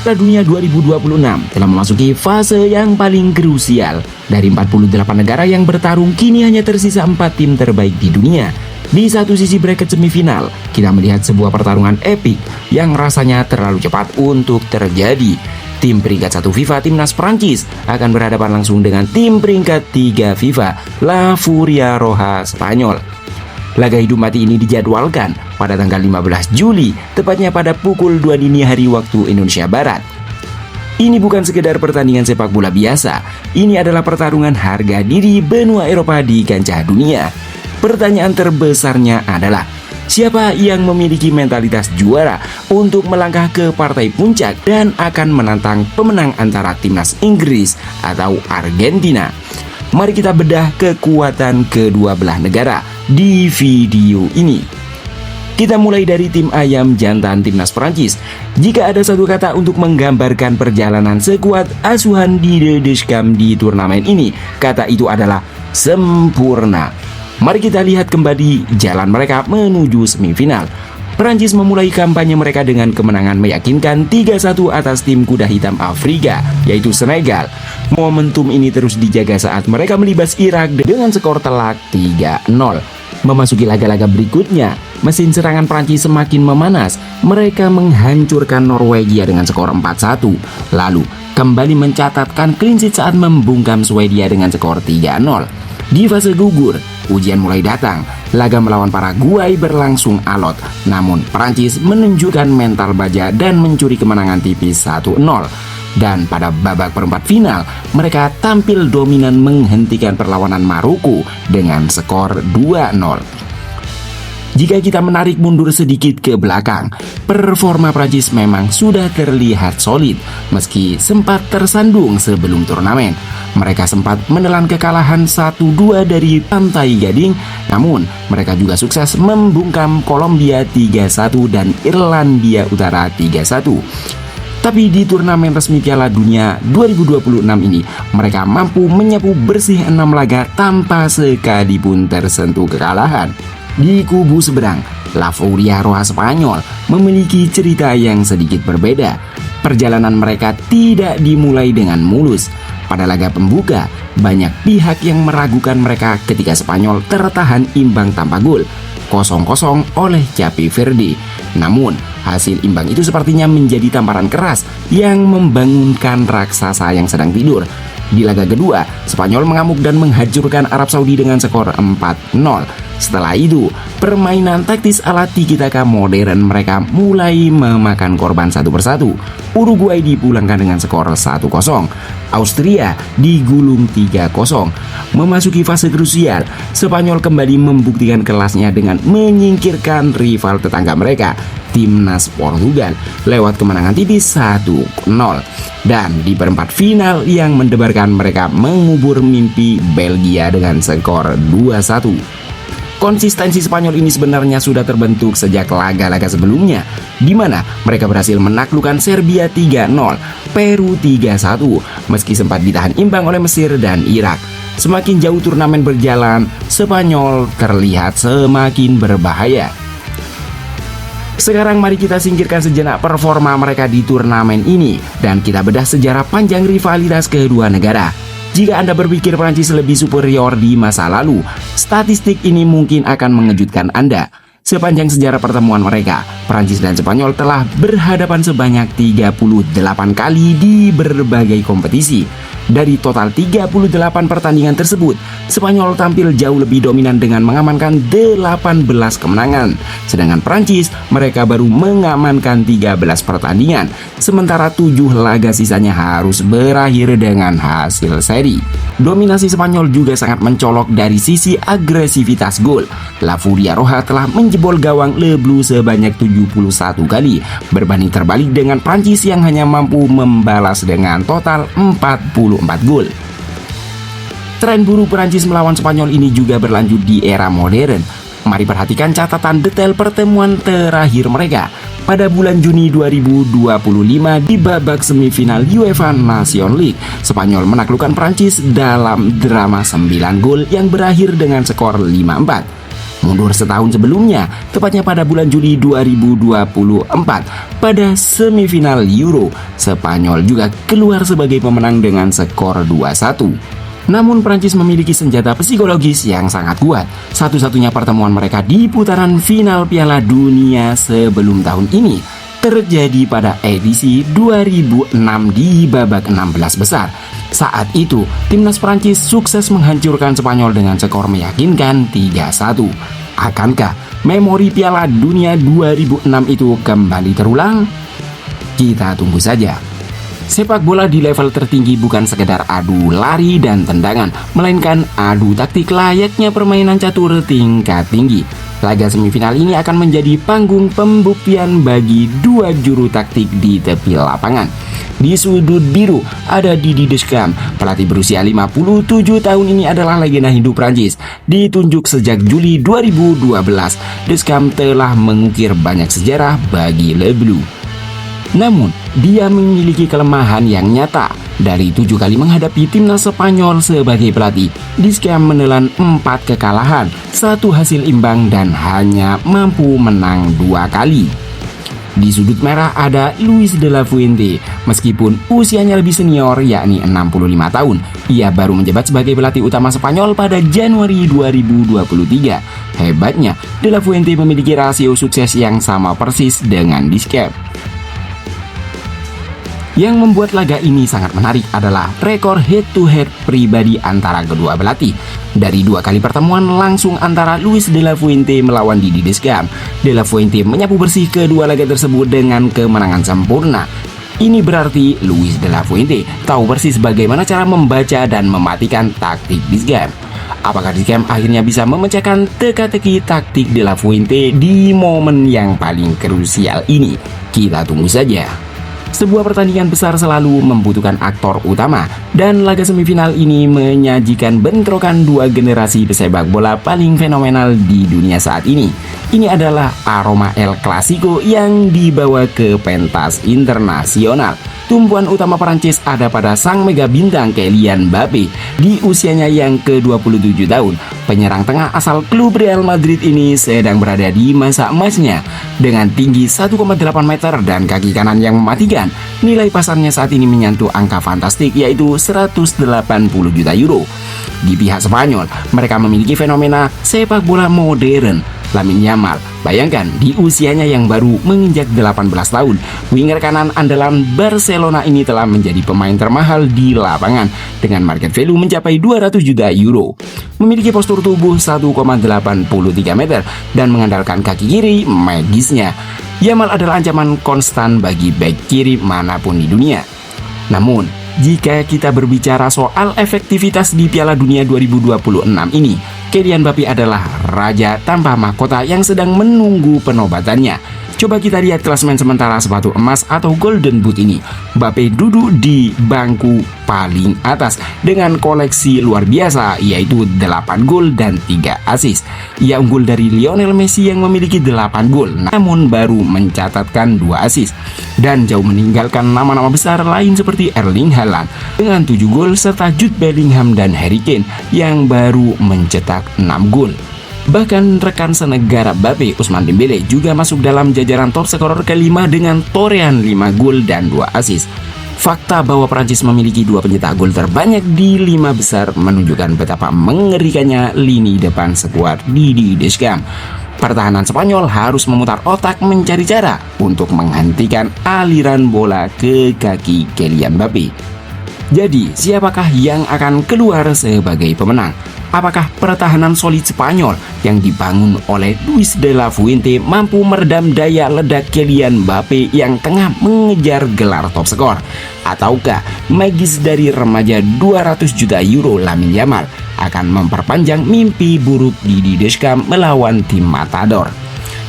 Piala Dunia 2026 telah memasuki fase yang paling krusial. Dari 48 negara yang bertarung, kini hanya tersisa 4 tim terbaik di dunia. Di satu sisi bracket semifinal, kita melihat sebuah pertarungan epik yang rasanya terlalu cepat untuk terjadi. Tim peringkat 1 FIFA, Timnas Prancis, akan berhadapan langsung dengan tim peringkat 3 FIFA, La Furia Roja Spanyol. Laga hidup mati ini dijadwalkan pada tanggal 15 Juli, tepatnya pada pukul 2 dini hari waktu Indonesia Barat. Ini bukan sekedar pertandingan sepak bola biasa, ini adalah pertarungan harga diri benua Eropa di kancah dunia. Pertanyaan terbesarnya adalah, siapa yang memiliki mentalitas juara untuk melangkah ke partai puncak dan akan menantang pemenang antara timnas Inggris atau Argentina? Mari kita bedah kekuatan kedua belah negara di video ini. Kita mulai dari tim ayam jantan timnas Prancis. Jika ada satu kata untuk menggambarkan perjalanan sekuat asuhan di The Deschamps di turnamen ini, kata itu adalah sempurna. Mari kita lihat kembali jalan mereka menuju semifinal. Prancis memulai kampanye mereka dengan kemenangan meyakinkan 3-1 atas tim kuda hitam Afrika, yaitu Senegal. Momentum ini terus dijaga saat mereka melibas Irak dengan skor telak 3-0. Memasuki laga-laga berikutnya, mesin serangan Prancis semakin memanas. Mereka menghancurkan Norwegia dengan skor 4-1. Lalu kembali mencatatkan clean sheet saat membungkam Swedia dengan skor 3-0. Di fase gugur, ujian mulai datang. Laga melawan Paraguay berlangsung alot, namun Prancis menunjukkan mental baja dan mencuri kemenangan tipis 1-0. Dan pada babak perempat final, mereka tampil dominan menghentikan perlawanan Maroko dengan skor 2-0. Jika kita menarik mundur sedikit ke belakang, performa Prancis memang sudah terlihat solid meski sempat tersandung sebelum turnamen. Mereka sempat menelan kekalahan 1-2 dari Pantai Gading, namun mereka juga sukses membungkam Kolombia 3-1 dan Irlandia Utara 3-1. Tapi di turnamen resmi Piala Dunia 2026 ini, mereka mampu menyapu bersih 6 laga tanpa sekali pun tersentuh kekalahan. Di kubu seberang, La Furia Roja Spanyol memiliki cerita yang sedikit berbeda. Perjalanan mereka tidak dimulai dengan mulus. Pada laga pembuka, banyak pihak yang meragukan mereka ketika Spanyol tertahan imbang tanpa gol 0-0 oleh Xavi Verdi. Namun, hasil imbang itu sepertinya menjadi tamparan keras yang membangunkan raksasa yang sedang tidur. Di laga kedua, Spanyol mengamuk dan menghancurkan Arab Saudi dengan skor 4-0. Setelah itu, permainan taktis ala tiki-taka modern mereka mulai memakan korban satu persatu. Uruguay dipulangkan dengan skor 1-0. Austria digulung 3-0. Memasuki fase krusial, Spanyol kembali membuktikan kelasnya dengan menyingkirkan rival tetangga mereka, Timnas Portugal, lewat kemenangan tipis 1-0. Dan di perempat final yang mendebarkan, mereka mengubur mimpi Belgia dengan skor 2-1. Konsistensi Spanyol ini sebenarnya sudah terbentuk sejak laga-laga sebelumnya, di mana mereka berhasil menaklukkan Serbia 3-0, Peru 3-1, meski sempat ditahan imbang oleh Mesir dan Irak. Semakin jauh turnamen berjalan, Spanyol terlihat semakin berbahaya. Sekarang mari kita singkirkan sejenak performa mereka di turnamen ini dan kita bedah sejarah panjang rivalitas kedua negara. Jika Anda berpikir Prancis lebih superior di masa lalu, statistik ini mungkin akan mengejutkan Anda. Sepanjang sejarah pertemuan mereka, Prancis dan Spanyol telah berhadapan sebanyak 38 kali di berbagai kompetisi. Dari total 38 pertandingan tersebut, Spanyol tampil jauh lebih dominan dengan mengamankan 18 kemenangan. Sedangkan Prancis, mereka baru mengamankan 13 pertandingan. Sementara 7 laga sisanya harus berakhir dengan hasil seri. Dominasi Spanyol juga sangat mencolok dari sisi agresivitas gol. La Furia Roja telah menjebol gawang Le Bleu sebanyak 71 kali, berbanding terbalik dengan Prancis yang hanya mampu membalas dengan total 44 gol. Tren buruk Prancis melawan Spanyol ini juga berlanjut di era modern. Mari perhatikan catatan detail pertemuan terakhir mereka. Pada bulan Juni 2025 di babak semifinal UEFA Nations League, Spanyol menaklukkan Prancis dalam drama 9 gol yang berakhir dengan skor 5-4. Mundur setahun sebelumnya, tepatnya pada bulan Juli 2024, pada semifinal Euro, Spanyol juga keluar sebagai pemenang dengan skor 2-1. Namun Prancis memiliki senjata psikologis yang sangat kuat. Satu-satunya pertemuan mereka di putaran final Piala Dunia sebelum tahun ini terjadi pada edisi 2006 di babak 16 besar. Saat itu, timnas Prancis sukses menghancurkan Spanyol dengan skor meyakinkan 3-1. Akankah memori Piala Dunia 2006 itu kembali terulang? Kita tunggu saja. Sepak bola di level tertinggi bukan sekedar adu lari dan tendangan, melainkan adu taktik layaknya permainan catur tingkat tinggi. Laga semifinal ini akan menjadi panggung pembuktian bagi dua juru taktik di tepi lapangan. Di sudut biru ada Didier Deschamps, pelatih berusia 57 tahun ini adalah legenda hidup Prancis. Ditunjuk sejak Juli 2012, Deschamps telah mengukir banyak sejarah bagi Le Bleu. Namun, dia memiliki kelemahan yang nyata. Dari 7 kali menghadapi timnas Spanyol sebagai pelatih, Deschamps menelan 4 kekalahan, 1 hasil imbang dan hanya mampu menang 2 kali. Di sudut merah ada Luis de la Fuente. Meskipun usianya lebih senior, yakni 65 tahun, ia baru menjabat sebagai pelatih utama Spanyol pada Januari 2023. Hebatnya, de la Fuente memiliki rasio sukses yang sama persis dengan Deschamps. Yang membuat laga ini sangat menarik adalah rekor head-to-head pribadi antara kedua pelatih. Dari 2 kali pertemuan langsung antara Luis de la Fuente melawan Didier Deschamps, de la Fuente menyapu bersih kedua laga tersebut dengan kemenangan sempurna. Ini berarti Luis de la Fuente tahu persis bagaimana cara membaca dan mematikan taktik Deschamps. Apakah Deschamps akhirnya bisa memecahkan teka-teki taktik de la Fuente di momen yang paling krusial ini? Kita tunggu saja. Sebuah pertandingan besar selalu membutuhkan aktor utama, dan laga semifinal ini menyajikan bentrokan 2 generasi pesepak bola paling fenomenal di dunia saat ini. Ini adalah aroma El Clasico yang dibawa ke pentas internasional. Tumpuan utama Prancis ada pada sang mega bintang Kylian Mbappe. Di usianya yang ke-27 tahun, penyerang tengah asal klub Real Madrid ini sedang berada di masa emasnya. Dengan tinggi 1,8 meter dan kaki kanan yang mematikan, nilai pasarnya saat ini menyentuh angka fantastik yaitu 180 juta euro. Di pihak Spanyol, mereka memiliki fenomena sepak bola modern, Lamine Yamal. Bayangkan, di usianya yang baru menginjak 18 tahun, winger kanan andalan Barcelona ini telah menjadi pemain termahal di lapangan dengan market value mencapai 200 juta euro. Memiliki postur tubuh 1,83 meter dan mengandalkan kaki kiri magisnya, Yamal adalah ancaman konstan bagi bek kiri manapun di dunia. Namun, jika kita berbicara soal efektivitas di Piala Dunia 2026 ini, Kylian Mbappe adalah raja tanpa mahkota yang sedang menunggu penobatannya. Coba kita lihat klasemen sementara sepatu emas atau Golden Boot ini. Mbappe duduk di bangku paling atas dengan koleksi luar biasa, yaitu 8 gol dan 3 assist. Ia unggul dari Lionel Messi yang memiliki 8 gol, namun baru mencatatkan 2 assist. Dan jauh meninggalkan nama-nama besar lain seperti Erling Haaland dengan 7 gol serta Jude Bellingham dan Harry Kane yang baru mencetak 6 gol. Bahkan rekan senegara Mbappe, Ousmane Dembélé, juga masuk dalam jajaran top scorer kelima dengan torehan 5 gol dan 2 assist. Fakta bahwa Prancis memiliki 2 pencetak gol terbanyak di 5 besar menunjukkan betapa mengerikannya lini depan skuad Didier Deschamps. Pertahanan Spanyol harus memutar otak mencari cara untuk menghentikan aliran bola ke kaki Kylian Mbappe. Jadi, siapakah yang akan keluar sebagai pemenang? Apakah pertahanan solid Spanyol yang dibangun oleh Luis de la Fuente mampu meredam daya ledak Kylian Mbappe yang tengah mengejar gelar top skor? Ataukah magis dari remaja 200 juta euro Lamine Yamal akan memperpanjang mimpi buruk Didier Deschamps melawan tim Matador?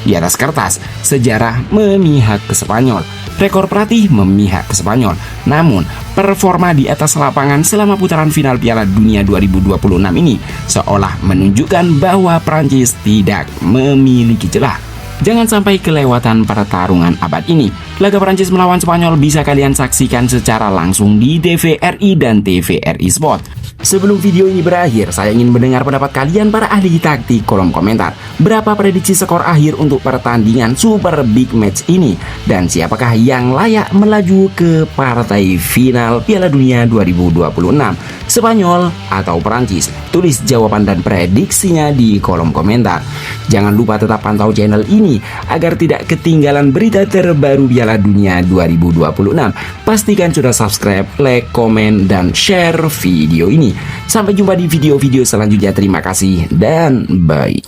Di atas kertas, sejarah memihak ke Spanyol. Rekor pelatih memihak ke Spanyol. Namun, performa di atas lapangan selama putaran final Piala Dunia 2026 ini seolah menunjukkan bahwa Prancis tidak memiliki celah. Jangan sampai kelewatan pertarungan abad ini. Laga Prancis melawan Spanyol bisa kalian saksikan secara langsung di TVRI dan TVRI Sport. Sebelum video ini berakhir, saya ingin mendengar pendapat kalian para ahli taktik kolom komentar. Berapa prediksi skor akhir untuk pertandingan super big match ini? Dan siapakah yang layak melaju ke partai final Piala Dunia 2026? Spanyol atau Prancis? Tulis jawaban dan prediksinya di kolom komentar. Jangan lupa tetap pantau channel ini agar tidak ketinggalan berita terbaru Piala Dunia 2026. Pastikan sudah subscribe, like, komen, dan share video ini. Sampai jumpa di video-video selanjutnya. Terima kasih dan bye.